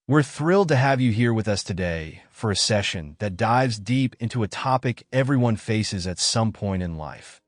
We're thrilled to have you here with us today for a session that dives deep into a topic everyone faces at some point in life.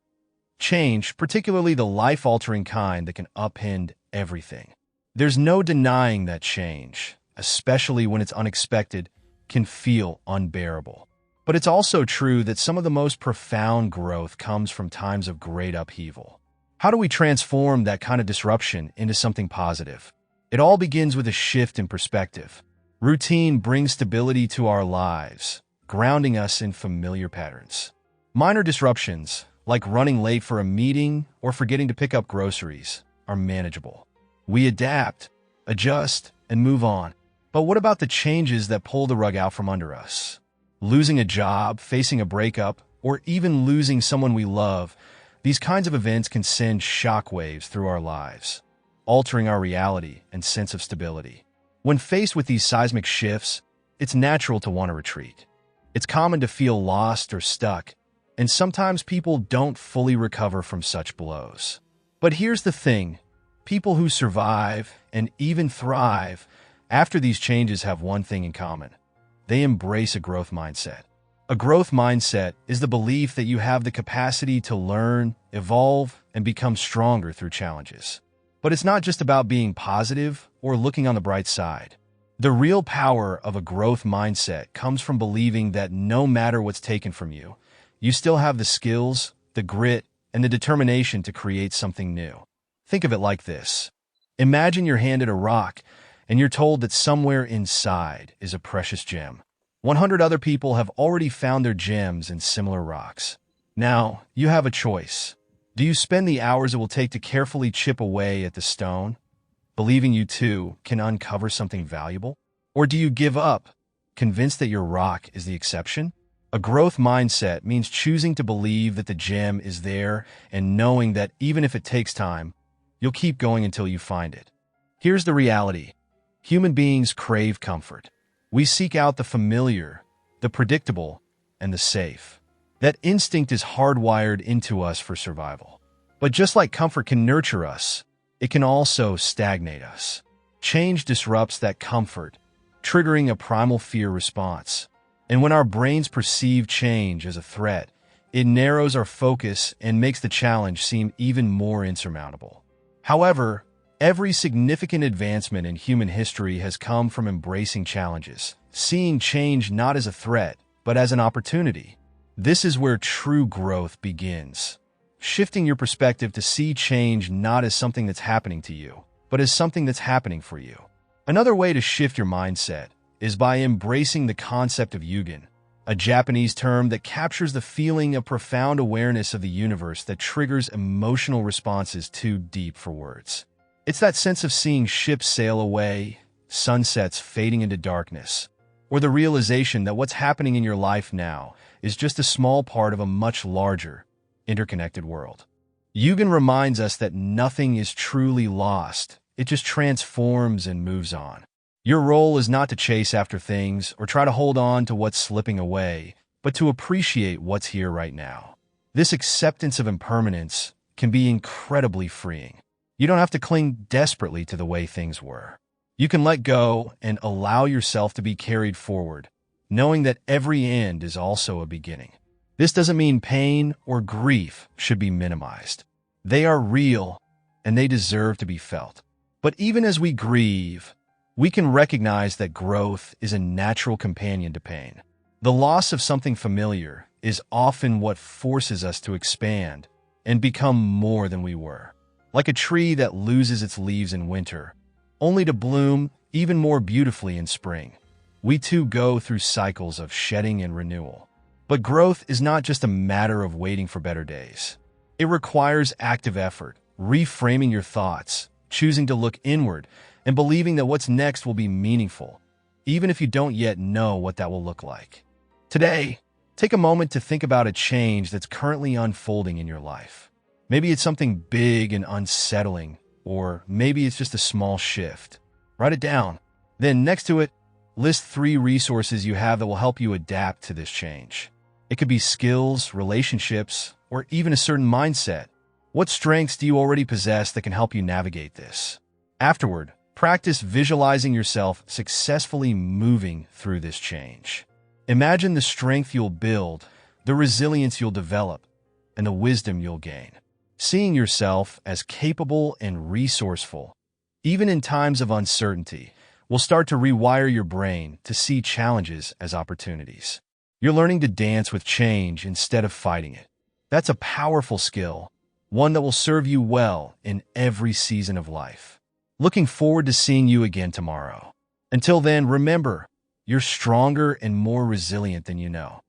Change, particularly the life-altering kind that can upend everything. There's no denying that change, especially when it's unexpected, can feel unbearable. But it's also true that some of the most profound growth comes from times of great upheaval. How do we transform that kind of disruption into something positive? It all begins with a shift in perspective. Routine brings stability to our lives, grounding us in familiar patterns. Minor disruptions, like running late for a meeting or forgetting to pick up groceries, are manageable. We adapt, adjust, and move on. But what about the changes that pull the rug out from under us? Losing a job, facing a breakup, or even losing someone we love, these kinds of events can send shockwaves through our lives, altering our reality and sense of stability. When faced with these seismic shifts, it's natural to want to retreat. It's common to feel lost or stuck, and sometimes people don't fully recover from such blows. But here's the thing. People who survive and even thrive after these changes have one thing in common. They embrace a growth mindset. A growth mindset is the belief that you have the capacity to learn, evolve, and become stronger through challenges. But it's not just about being positive or looking on the bright side. The real power of a growth mindset comes from believing that no matter what's taken from you, you still have the skills, the grit, and the determination to create something new. Think of it like this. Imagine you're handed a rock, and you're told that somewhere inside is a precious gem. 100 other people have already found their gems in similar rocks. Now, you have a choice. Do you spend the hours it will take to carefully chip away at the stone, believing you too can uncover something valuable? Or do you give up, convinced that your rock is the exception? A growth mindset means choosing to believe that the gem is there and knowing that even if it takes time, you'll keep going until you find it. Here's the reality. Human beings crave comfort. We seek out the familiar, the predictable, and the safe. That instinct is hardwired into us for survival. But just like comfort can nurture us, it can also stagnate us. Change disrupts that comfort, triggering a primal fear response. And when our brains perceive change as a threat, it narrows our focus and makes the challenge seem even more insurmountable. However, every significant advancement in human history has come from embracing challenges, seeing change not as a threat, but as an opportunity. This is where true growth begins. Shifting your perspective to see change not as something that's happening to you, but as something that's happening for you. Another way to shift your mindset is by embracing the concept of yugen, a Japanese term that captures the feeling of profound awareness of the universe that triggers emotional responses too deep for words. It's that sense of seeing ships sail away, sunsets fading into darkness, or the realization that what's happening in your life now is just a small part of a much larger, interconnected world. Yugen reminds us that nothing is truly lost. It just transforms and moves on. Your role is not to chase after things or try to hold on to what's slipping away, but to appreciate what's here right now. This acceptance of impermanence can be incredibly freeing. You don't have to cling desperately to the way things were. You can let go and allow yourself to be carried forward, knowing that every end is also a beginning. This doesn't mean pain or grief should be minimized. They are real, and they deserve to be felt. But even as we grieve, we can recognize that growth is a natural companion to pain. The loss of something familiar is often what forces us to expand and become more than we were. Like a tree that loses its leaves in winter, only to bloom even more beautifully in spring. We too go through cycles of shedding and renewal. But growth is not just a matter of waiting for better days. It requires active effort, reframing your thoughts, choosing to look inward, and believing that what's next will be meaningful, even if you don't yet know what that will look like. Today, take a moment to think about a change that's currently unfolding in your life. Maybe it's something big and unsettling, or maybe it's just a small shift. Write it down. Then next to it, list 3 resources you have that will help you adapt to this change. It could be skills, relationships, or even a certain mindset. What strengths do you already possess that can help you navigate this? Afterward, Practice visualizing yourself successfully moving through this change. Imagine the strength you'll build, the resilience you'll develop, and the wisdom you'll gain. Seeing yourself as capable and resourceful, even in times of uncertainty, will start to rewire your brain to see challenges as opportunities. You're learning to dance with change instead of fighting it. That's a powerful skill, one that will serve you well in every season of life. Looking forward to seeing you again tomorrow. Until then, remember, you're stronger and more resilient than you know.